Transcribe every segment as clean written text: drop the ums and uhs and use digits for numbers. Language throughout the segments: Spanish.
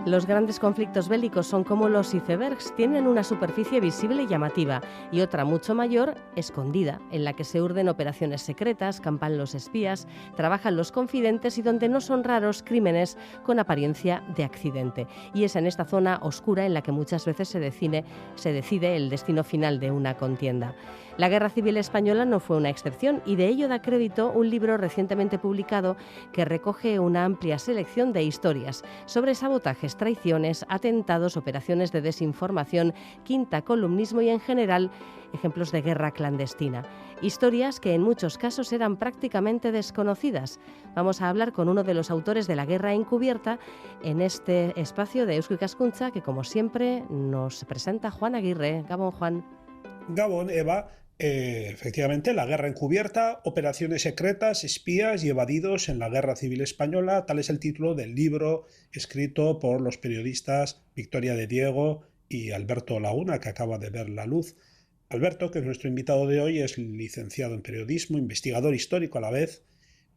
Los grandes conflictos bélicos son como los icebergs, tienen una superficie visible y llamativa y otra mucho mayor, escondida, en la que se urden operaciones secretas, campan los espías, trabajan los confidentes y donde no son raros crímenes con apariencia de accidente. Y es en esta zona oscura en la que muchas veces se decide el destino final de una contienda. La Guerra Civil Española no fue una excepción y de ello da crédito un libro recientemente publicado que recoge una amplia selección de historias sobre sabotajes, traiciones, atentados, operaciones de desinformación, quintacolumnismo y en general ejemplos de guerra clandestina. Historias que en muchos casos eran prácticamente desconocidas. Vamos a hablar con uno de los autores de La Guerra Encubierta en este espacio de Eusko Ikaskuntza que como siempre nos presenta Juan Aguirre. Gabón, Juan. Gabón, Eva. Efectivamente, la guerra encubierta, operaciones secretas, espías y evadidos en la Guerra Civil Española, tal es el título del libro escrito por los periodistas Victoria de Diego y Alberto Laguna, que acaba de ver la luz. Alberto, que es nuestro invitado de hoy, es licenciado en periodismo, investigador histórico a la vez.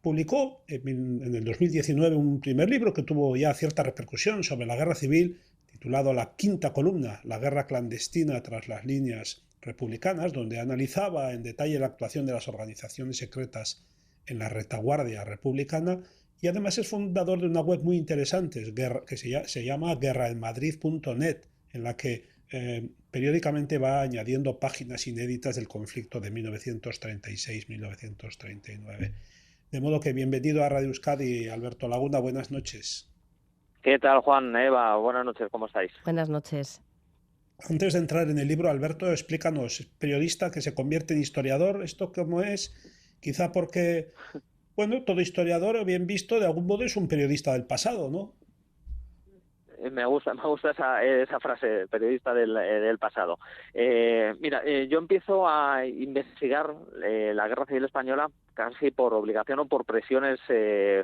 Publicó en el 2019 un primer libro que tuvo ya cierta repercusión sobre la guerra civil, titulado La Quinta Columna, la guerra clandestina tras las líneas republicanas, donde analizaba en detalle la actuación de las organizaciones secretas en la retaguardia republicana, y además es fundador de una web muy interesante que se llama guerraenmadrid.net, en la que periódicamente va añadiendo páginas inéditas del conflicto de 1936-1939. De modo que bienvenido a Radio Euskadi, Alberto Laguna, buenas noches. ¿Qué tal, Juan, Eva? Buenas noches, ¿cómo estáis? Buenas noches. Antes de entrar en el libro, Alberto, explícanos, periodista que se convierte en historiador, ¿esto cómo es? Quizá porque, bueno, todo historiador, bien visto, de algún modo es un periodista del pasado, ¿no? Me gusta esa frase, periodista del pasado. Mira, yo empiezo a investigar la Guerra Civil Española casi por obligación o por presiones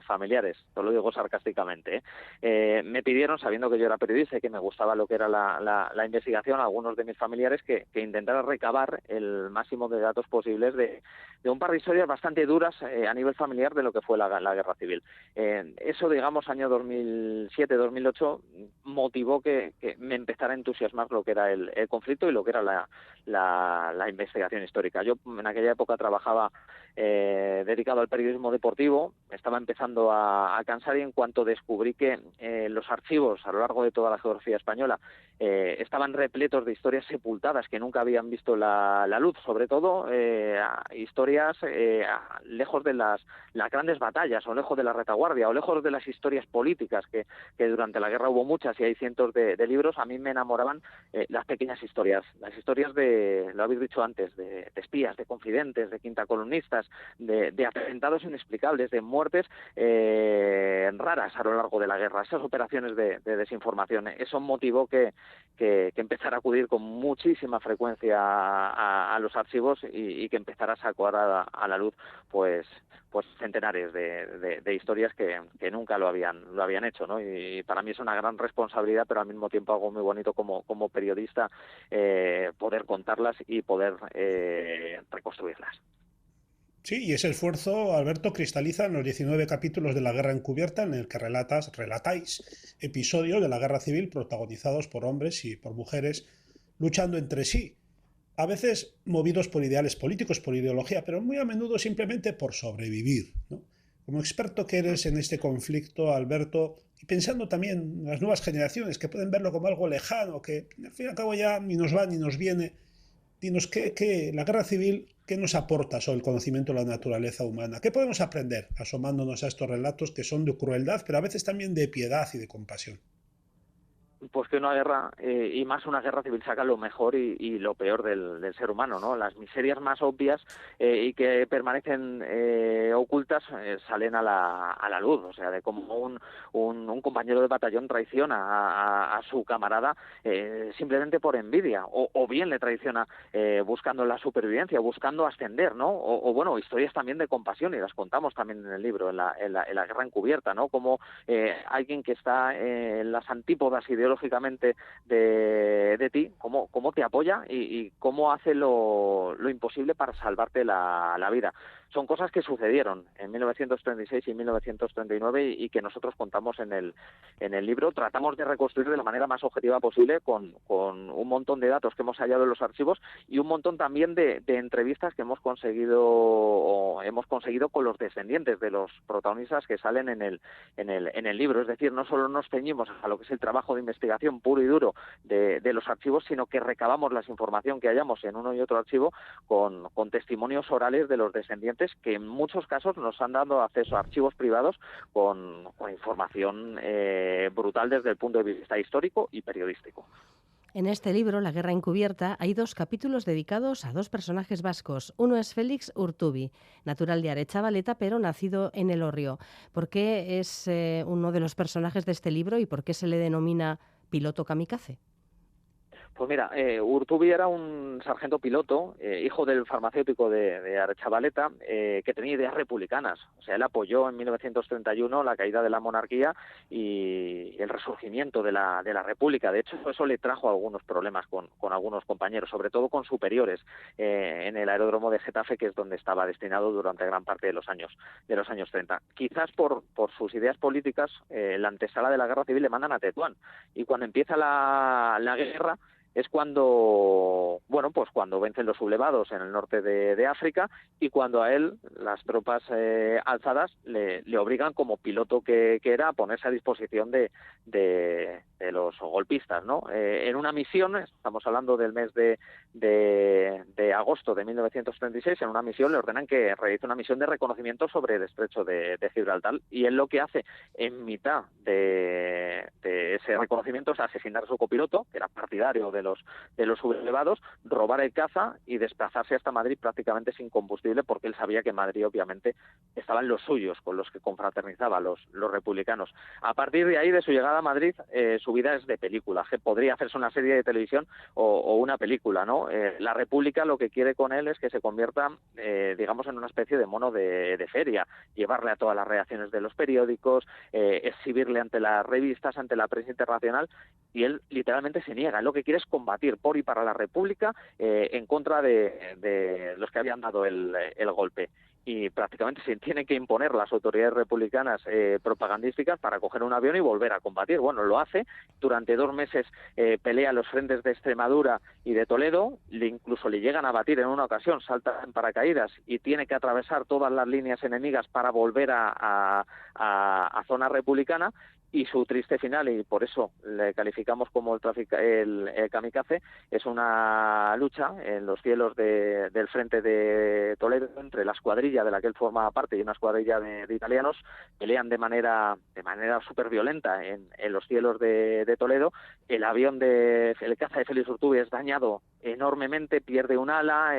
familiares, te lo digo sarcásticamente. Me pidieron, sabiendo que yo era periodista y que me gustaba lo que era la investigación, algunos de mis familiares que intentara recabar el máximo de datos posibles de un par de historias bastante duras a nivel familiar de lo que fue la Guerra Civil. Eso, digamos, año 2007-2008, motivó que me empezara a entusiasmar lo que era el conflicto y lo que era la investigación histórica. Yo en aquella época trabajaba dedicado al periodismo deportivo, estaba empezando a cansar y en cuanto descubrí que los archivos a lo largo de toda la geografía española estaban repletos de historias sepultadas que nunca habían visto la luz, sobre todo historias lejos de las grandes batallas o lejos de la retaguardia o lejos de las historias políticas que durante la guerra hubo muchas y hay cientos de libros. A mí me enamoraban las pequeñas historias, las historias lo habéis dicho antes, de espías, de confidentes, de quintacolumnistas, de atentados inexplicables, de muertes raras a lo largo de la guerra, esas operaciones de desinformación. Eso motivó que empezara a acudir con muchísima frecuencia a los archivos y que empezara a sacar a la luz pues centenares de historias que nunca lo habían hecho, ¿no? Y para mí es una gran responsabilidad, pero al mismo tiempo algo muy bonito como periodista poder contarlas y poder reconstruirlas. Sí, y ese esfuerzo, Alberto, cristaliza en los 19 capítulos de La Guerra Encubierta, en el que relatáis episodios de la Guerra Civil protagonizados por hombres y por mujeres luchando entre sí, a veces movidos por ideales políticos, por ideología, pero muy a menudo simplemente por sobrevivir, ¿no? Como experto que eres en este conflicto, Alberto, y pensando también en las nuevas generaciones que pueden verlo como algo lejano, que al fin y al cabo ya ni nos va ni nos viene, dinos qué la guerra civil, ¿qué nos aporta sobre el conocimiento de la naturaleza humana? ¿Qué podemos aprender asomándonos a estos relatos que son de crueldad, pero a veces también de piedad y de compasión? Pues que una guerra, y más una guerra civil, saca lo mejor y lo peor del ser humano, ¿no? Las miserias más obvias y que permanecen ocultas salen a la luz, o sea, de cómo un compañero de batallón traiciona a su camarada simplemente por envidia, o bien le traiciona buscando la supervivencia, buscando ascender, ¿no? O bueno, historias también de compasión, y las contamos también en el libro, en la Guerra Encubierta, ¿no? Como alguien que está en las antípodas ideológicamente de ti, cómo te apoya y cómo hace lo imposible para salvarte la vida. son cosas que sucedieron en 1936 y 1939 y que nosotros contamos en el libro. Tratamos de reconstruir de la manera más objetiva posible con un montón de datos que hemos hallado en los archivos y un montón también de entrevistas que hemos conseguido con los descendientes de los protagonistas que salen en el libro. Es decir, no solo nos ceñimos a lo que es el trabajo de investigación puro y duro de los archivos, sino que recabamos la información que hallamos en uno y otro archivo con testimonios orales de los descendientes que en muchos casos nos han dado acceso a archivos privados con información brutal desde el punto de vista histórico y periodístico. En este libro, La guerra encubierta, hay 2 capítulos dedicados a 2 personajes vascos. Uno es Félix Urtubi, natural de Aretxabaleta, pero nacido en Elorrio. ¿Por qué es uno de los personajes de este libro y por qué se le denomina piloto kamikaze? Pues mira, Urtubi era un sargento piloto, hijo del farmacéutico de Aretxabaleta, que tenía ideas republicanas. O sea, él apoyó en 1931 la caída de la monarquía y el resurgimiento de la República. De hecho, eso le trajo algunos problemas con algunos compañeros, sobre todo con superiores, en el aeródromo de Getafe, que es donde estaba destinado durante gran parte de los años 30. Quizás por sus ideas políticas, la antesala de la guerra civil le mandan a Tetuán. Y cuando empieza la guerra, es cuando vencen los sublevados en el norte de África y cuando a él las tropas alzadas le obligan, como piloto que era, a ponerse a disposición de los golpistas, ¿no? En una misión, estamos hablando del mes de agosto de 1936, en una misión le ordenan que realice una misión de reconocimiento sobre el estrecho de Gibraltar, y él lo que hace en mitad de ese reconocimiento es asesinar a su copiloto, que era partidario de los sublevados, robar el caza y desplazarse hasta Madrid prácticamente sin combustible, porque él sabía que en Madrid obviamente estaban los suyos con los que confraternizaba, los republicanos. A partir de ahí, de su llegada a Madrid, su vida es de película, que podría hacerse una serie de televisión o una película, ¿no? La República lo que quiere con él es que se convierta, digamos, en una especie de mono de feria, llevarle a todas las redacciones de los periódicos, exhibirle ante las revistas, ante la prensa internacional, y él literalmente se niega. Él lo que quiere es combatir por y para la República, en contra de los que habían dado el golpe. Y prácticamente se tienen que imponer las autoridades republicanas propagandísticas para coger un avión y volver a combatir. Bueno, lo hace. Durante 2 meses pelea los frentes de Extremadura y de Toledo. Incluso le llegan a batir en una ocasión, salta en paracaídas y tiene que atravesar todas las líneas enemigas para volver a zona republicana. Y su triste final, y por eso le calificamos como el kamikaze, es una lucha en los cielos del frente de Toledo entre la escuadrilla de la que él formaba parte y una escuadrilla de italianos. Pelean de manera súper violenta en los cielos de Toledo. El caza de Félix Urtubi es dañado enormemente, pierde un ala,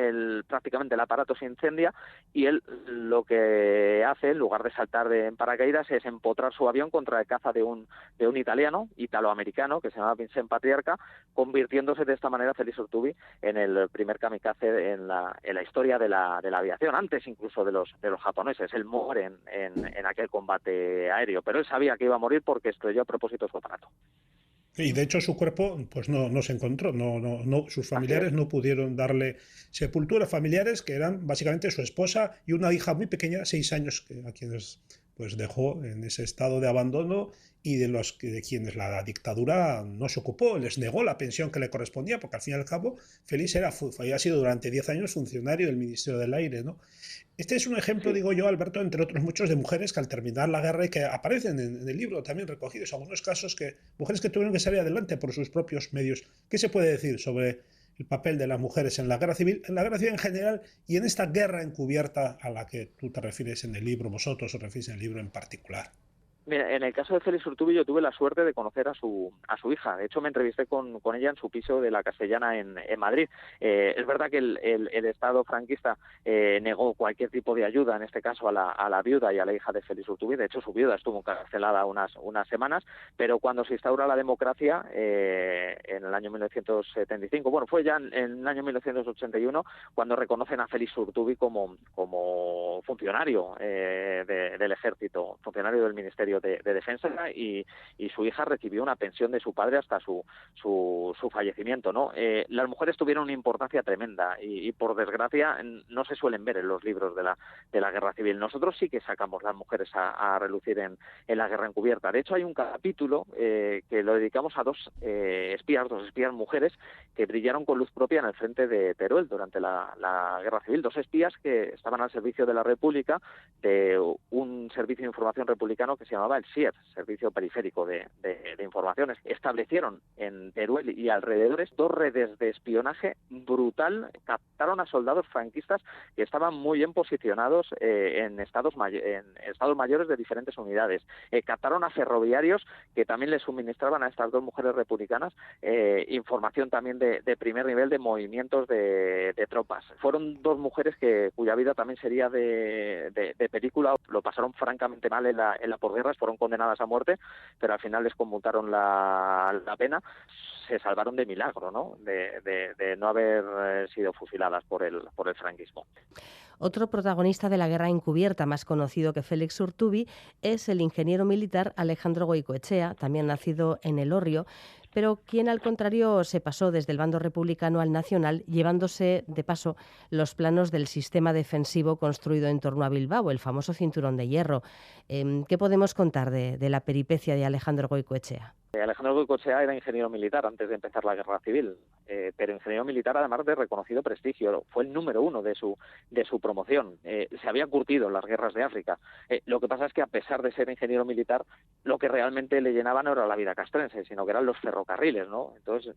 prácticamente el aparato se incendia, y él lo que hace, en lugar de saltar en paracaídas, es empotrar su avión contra el caza de un italoamericano que se llama Vincent Patriarca, convirtiéndose de esta manera Félix Urtubi en el primer kamikaze en la historia de la aviación, antes incluso de los japoneses. Él muere en aquel combate aéreo, pero él sabía que iba a morir porque estrelló a propósito su aparato. Y de hecho su cuerpo pues no se encontró, sus familiares no pudieron darle sepultura, familiares que eran básicamente su esposa y una hija muy pequeña, 6 años, a quienes pues dejó en ese estado de abandono y de quienes la dictadura no se ocupó, les negó la pensión que le correspondía, porque al fin y al cabo Félix había sido durante 10 años funcionario del Ministerio del Aire, ¿no? Este es un ejemplo, digo yo, Alberto, entre otros muchos, de mujeres que al terminar la guerra y que aparecen en el libro también recogidos, algunos casos mujeres que tuvieron que salir adelante por sus propios medios. ¿Qué se puede decir sobre el papel de las mujeres en la guerra civil en general y en esta guerra encubierta a la que tú te refieres en el libro, vosotros os referís en el libro en particular? Mira, en el caso de Félix Urtubi yo tuve la suerte de conocer a su hija. De hecho, me entrevisté con ella en su piso de la Castellana en Madrid. Es verdad que el Estado franquista negó cualquier tipo de ayuda, en este caso a la viuda y a la hija de Félix Urtubi. De hecho, su viuda estuvo encarcelada unas semanas, pero cuando se instaura la democracia en el año 1975, bueno, fue ya en el año 1981 cuando reconocen a Félix Urtubi como funcionario del ejército, funcionario del Ministerio Ministerio de Defensa y su hija recibió una pensión de su padre hasta su fallecimiento, ¿no? Las mujeres tuvieron una importancia tremenda y por desgracia no se suelen ver en los libros de la Guerra Civil. Nosotros sí que sacamos las mujeres a relucir en la guerra encubierta. De hecho, hay un capítulo que lo dedicamos a dos espías mujeres que brillaron con luz propia en el frente de Teruel durante la Guerra Civil. Dos espías que estaban al servicio de la República, de un servicio de información republicano que se llamaba el SIER, Servicio Periférico de Informaciones. Establecieron en Teruel y alrededores 2 redes de espionaje brutal. Captaron a soldados franquistas que estaban muy bien posicionados en estados mayores de diferentes unidades. Captaron a ferroviarios que también les suministraban a estas 2 mujeres republicanas información también de primer nivel de movimientos de tropas. Fueron 2 mujeres cuya vida también sería de película. Lo pasaron francamente mal en la posguerra, fueron condenadas a muerte, pero al final les conmutaron la pena. Se salvaron de milagro, ¿no? De no haber sido fusiladas por el franquismo. Otro protagonista de la guerra encubierta, más conocido que Félix Urtubi, es el ingeniero militar Alejandro Goicoechea, también nacido en Elorrio, pero quien al contrario se pasó desde el bando republicano al nacional, llevándose de paso los planos del sistema defensivo construido en torno a Bilbao, el famoso cinturón de hierro. ¿Qué podemos contar de la peripecia de Alejandro Goicoechea? Alejandro Goicoechea era ingeniero militar antes de empezar la guerra civil, pero ingeniero militar además de reconocido prestigio. Fue el número 1 de su promoción. Se había curtido en las guerras de África. Lo que pasa es que a pesar de ser ingeniero militar, lo que realmente le llenaba no era la vida castrense, sino que eran los ferrocarriles, ¿no? Entonces,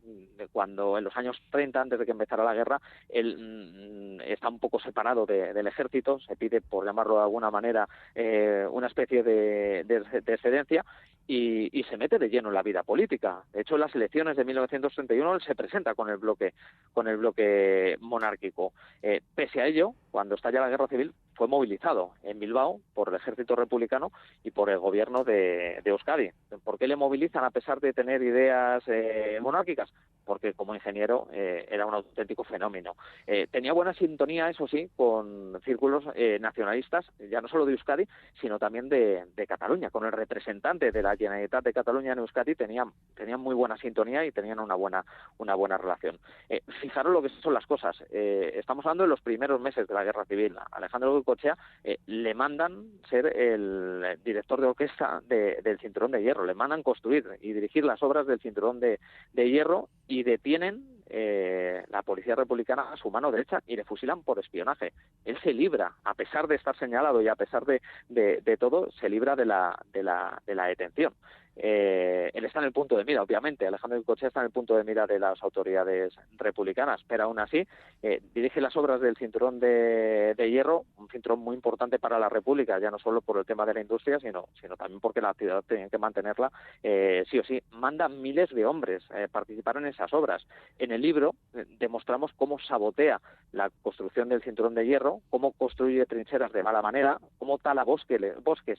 cuando en los años 30, antes de que empezara la guerra, él está un poco separado del ejército, se pide, por llamarlo de alguna manera, una especie de excedencia, y se mete de lleno en la vida política. De hecho, en las elecciones de 1931 él se presenta con el bloque monárquico. Pese a ello, cuando estalla la guerra civil, fue movilizado en Bilbao por el ejército republicano y por el gobierno de Euskadi. ¿Por qué le movilizan a pesar de tener ideas monárquicas? Porque como ingeniero era un auténtico fenómeno. Tenía buena sintonía, eso sí, con círculos nacionalistas, ya no solo de Euskadi, sino también de Cataluña. Con el representante de la Generalitat de Cataluña en Euskadi tenían muy buena sintonía y tenían una buena relación. Fijaros lo que son las cosas. Estamos hablando de los primeros meses de la guerra civil. Alejandro Goicoechea le mandan ser el director de orquesta del Cinturón de Hierro, le mandan construir y dirigir las obras del Cinturón de Hierro y detienen la policía republicana a su mano derecha y le fusilan por espionaje. Él se libra, a pesar de estar señalado y a pesar de todo, se libra de la detención. Él está en el punto de mira, obviamente. Alejandro Goicoechea está en el punto de mira de las autoridades republicanas, pero aún así dirige las obras del Cinturón de Hierro, un cinturón muy importante para la República, ya no solo por el tema de la industria, sino también porque la ciudad tenía que mantenerla sí o sí. Manda miles de hombres participar en esas obras. En el libro demostramos cómo sabotea la construcción del Cinturón de Hierro, cómo construye trincheras de mala manera, cómo tala bosques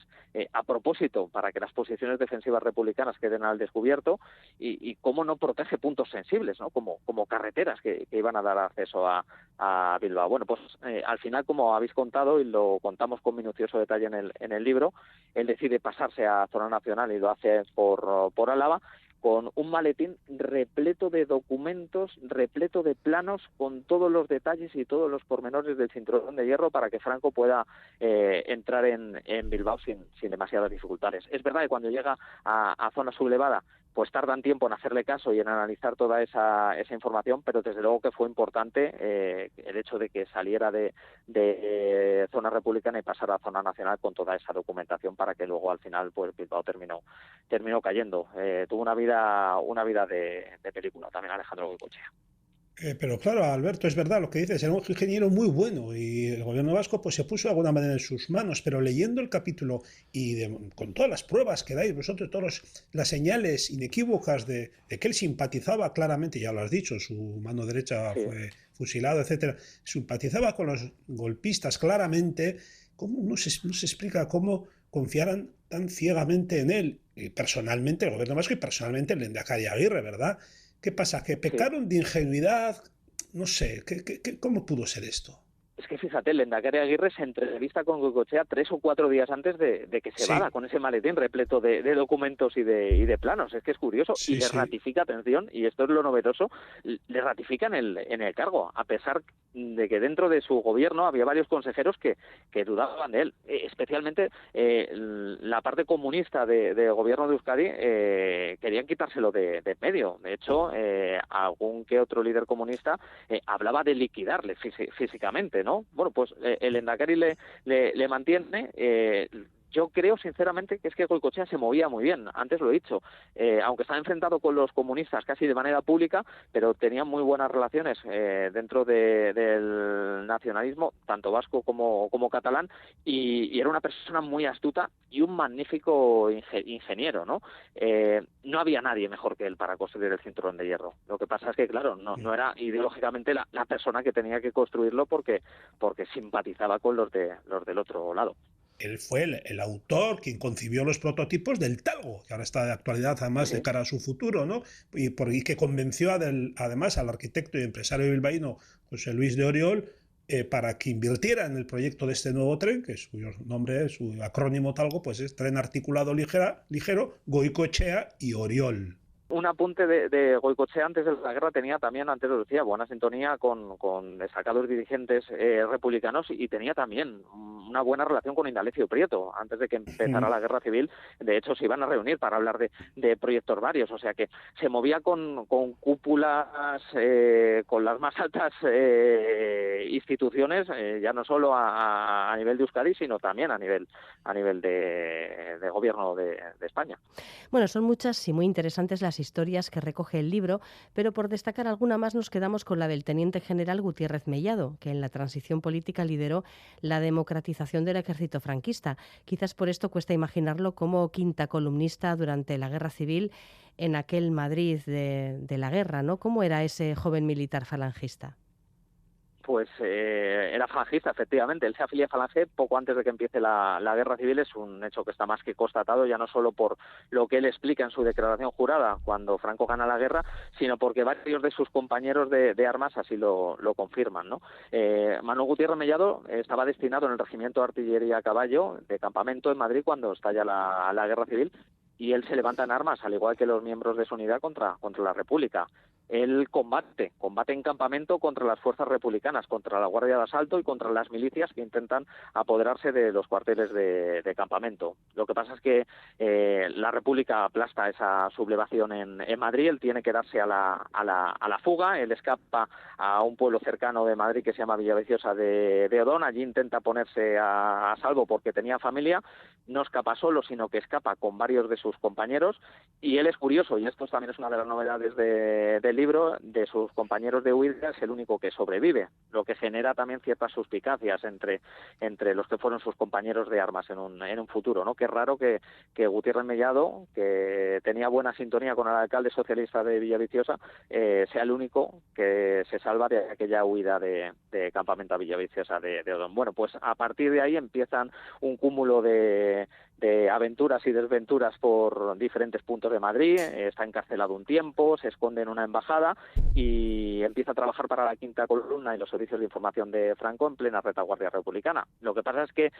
a propósito para que las posiciones defensivas republicanas queden al descubierto y cómo no protege puntos sensibles, ¿no? Como carreteras que iban a dar acceso a Bilbao. Bueno, pues al final, como habéis contado y lo contamos con minucioso detalle en el libro, él decide pasarse a zona nacional y lo hace por Álava, con un maletín repleto de documentos, repleto de planos, con todos los detalles y todos los pormenores del Cinturón de Hierro para que Franco pueda entrar en Bilbao sin demasiadas dificultades. Es verdad que cuando llega a zona sublevada, pues tardan tiempo en hacerle caso y en analizar toda esa información, pero desde luego que fue importante el hecho de que saliera de zona republicana y pasara a zona nacional con toda esa documentación para que luego al final pues Bilbao terminó cayendo. Tuvo una vida de película también Alejandro Goicoechea. Pero claro, Alberto, es verdad lo que dices, era un ingeniero muy bueno y el gobierno vasco pues se puso de alguna manera en sus manos, pero leyendo el capítulo y con todas las pruebas que dais vosotros, todas las señales inequívocas de que él simpatizaba claramente, ya lo has dicho, su mano derecha fue fusilado, etcétera, simpatizaba con los golpistas claramente, ¿cómo no se explica cómo confiaran tan ciegamente en él? Y personalmente el gobierno vasco y personalmente el Lehendakari Aguirre, ¿verdad? ¿Qué pasa? ¿Que pecaron de ingenuidad? No sé, ¿cómo pudo ser esto? Es que fíjate, el Lehendakari Aguirre se entrevista con Goicoechea 3 o 4 días antes de que se vaya, con ese maletín repleto de documentos y de planos. Es que es curioso. Y le ratifica, atención, y esto es lo novedoso, le ratifica en el cargo, a pesar de que dentro de su gobierno había varios consejeros que dudaban de él. Especialmente la parte comunista de gobierno de Euskadi querían quitárselo de medio. De hecho, algún que otro líder comunista hablaba de liquidarle físicamente, ¿no? Bueno, pues el Lehendakari le mantiene. Yo creo, sinceramente, que es que Goicoechea se movía muy bien, antes lo he dicho, aunque estaba enfrentado con los comunistas casi de manera pública, pero tenía muy buenas relaciones dentro del nacionalismo, tanto vasco como catalán, y era una persona muy astuta y un magnífico ingeniero, ¿no? No había nadie mejor que él para construir el cinturón de hierro. Lo que pasa es que, claro, no era ideológicamente la persona que tenía que construirlo porque simpatizaba con los del otro lado. Él fue el autor quien concibió los prototipos del talgo, que ahora está de actualidad además de cara a su futuro, ¿no? Y que convenció además al arquitecto y empresario bilbaíno José Luis de Oriol para que invirtiera en el proyecto de este nuevo tren, que su nombre, su acrónimo talgo, pues es Tren Articulado Ligero, Goicoechea y Oriol. Un apunte de Goicoechea antes de la guerra tenía también, antes lo decía, buena sintonía con destacados dirigentes republicanos y tenía también una buena relación con Indalecio Prieto antes de que empezara la guerra civil. De hecho, se iban a reunir para hablar de proyectos varios, o sea que se movía con cúpulas, con las más altas instituciones, ya no solo a nivel de Euskadi, sino también a nivel de gobierno de España. Bueno, son muchas y muy interesantes las historias que recoge el libro, pero por destacar alguna más nos quedamos con la del teniente general Gutiérrez Mellado, que en la transición política lideró la democratización del ejército franquista. Quizás por esto cuesta imaginarlo como quinta columnista durante la Guerra Civil en aquel Madrid de la guerra, ¿no? ¿Cómo era ese joven militar falangista? Pues era falangista, efectivamente. Él se afilia a Falange poco antes de que empiece la Guerra Civil. Es un hecho que está más que constatado, ya no solo por lo que él explica en su declaración jurada cuando Franco gana la guerra, sino porque varios de sus compañeros de armas así lo confirman, ¿no? Manuel Gutiérrez Mellado estaba destinado en el Regimiento de Artillería a Caballo de Campamento en Madrid cuando estalla la Guerra Civil, y él se levanta en armas, al igual que los miembros de su unidad, contra la República. Él combate en campamento contra las fuerzas republicanas, contra la Guardia de Asalto y contra las milicias que intentan apoderarse de los cuarteles de campamento. Lo que pasa es que la República aplasta esa sublevación en Madrid. Él tiene que darse a la fuga. Él escapa a un pueblo cercano de Madrid que se llama Villaviciosa de Odón. Allí intenta ponerse a salvo porque tenía familia. No escapa solo, sino que escapa con varios de sus compañeros, y él es curioso, y esto también es una de las novedades del libro, de sus compañeros de huida es el único que sobrevive, lo que genera también ciertas suspicacias entre los que fueron sus compañeros de armas en un futuro, ¿no? Que es raro que Gutiérrez Mellado, que tenía buena sintonía con el alcalde socialista de Villaviciosa, sea el único que se salva de aquella huida de campamento a Villaviciosa de Odón. Bueno, pues a partir de ahí empiezan un cúmulo de aventuras y desventuras por diferentes puntos de Madrid. Está encarcelado un tiempo, se esconde en una embajada y empieza a trabajar para la Quinta Columna y los servicios de información de Franco en plena retaguardia republicana. Lo que pasa es que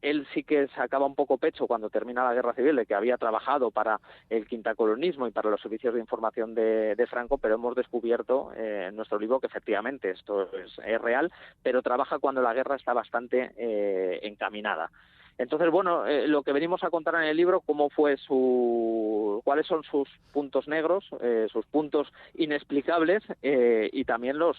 él sí que sacaba un poco pecho cuando termina la Guerra Civil de que había trabajado para el quintacolonismo y para los servicios de información de Franco, pero hemos descubierto en nuestro libro que efectivamente esto es real, pero trabaja cuando la guerra está bastante encaminada. Entonces, bueno, lo que venimos a contar en el libro, cuáles son sus puntos negros, sus puntos inexplicables y también los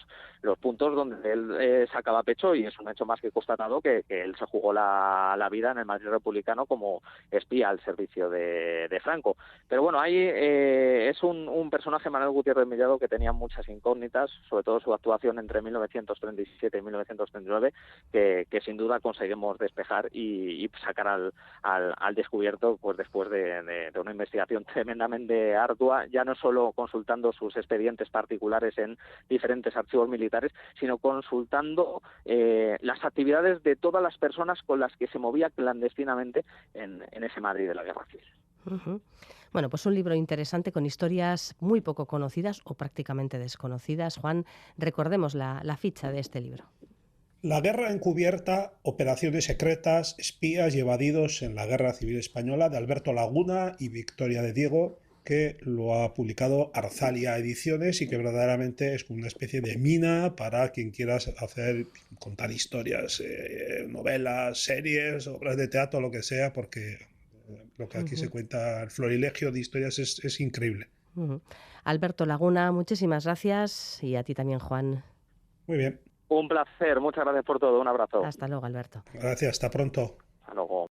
puntos donde él sacaba pecho, y es un hecho más que constatado que él se jugó la vida en el Madrid republicano como espía al servicio de Franco. Pero bueno, ahí es un personaje, Manuel Gutiérrez Mellado, que tenía muchas incógnitas, sobre todo su actuación entre 1937 y 1939, que sin duda conseguimos despejar y sacar al descubierto, pues después de una investigación tremendamente ardua, ya no solo consultando sus expedientes particulares en diferentes archivos militares, sino consultando las actividades de todas las personas con las que se movía clandestinamente en ese Madrid de la Guerra Civil. Uh-huh. Bueno, pues un libro interesante con historias muy poco conocidas o prácticamente desconocidas. Juan, recordemos la ficha de este libro. La guerra encubierta, operaciones secretas, espías y evadidos en la Guerra Civil Española, de Alberto Laguna y Victoria de Diego, que lo ha publicado Arzalia Ediciones y que verdaderamente es una especie de mina para quien quiera contar historias, novelas, series, obras de teatro, lo que sea, porque lo que aquí se cuenta, el florilegio de historias es increíble. Alberto Laguna, muchísimas gracias, y a ti también, Juan. Muy bien. Un placer, muchas gracias por todo, un abrazo. Hasta luego, Alberto. Gracias, hasta pronto. Hasta luego.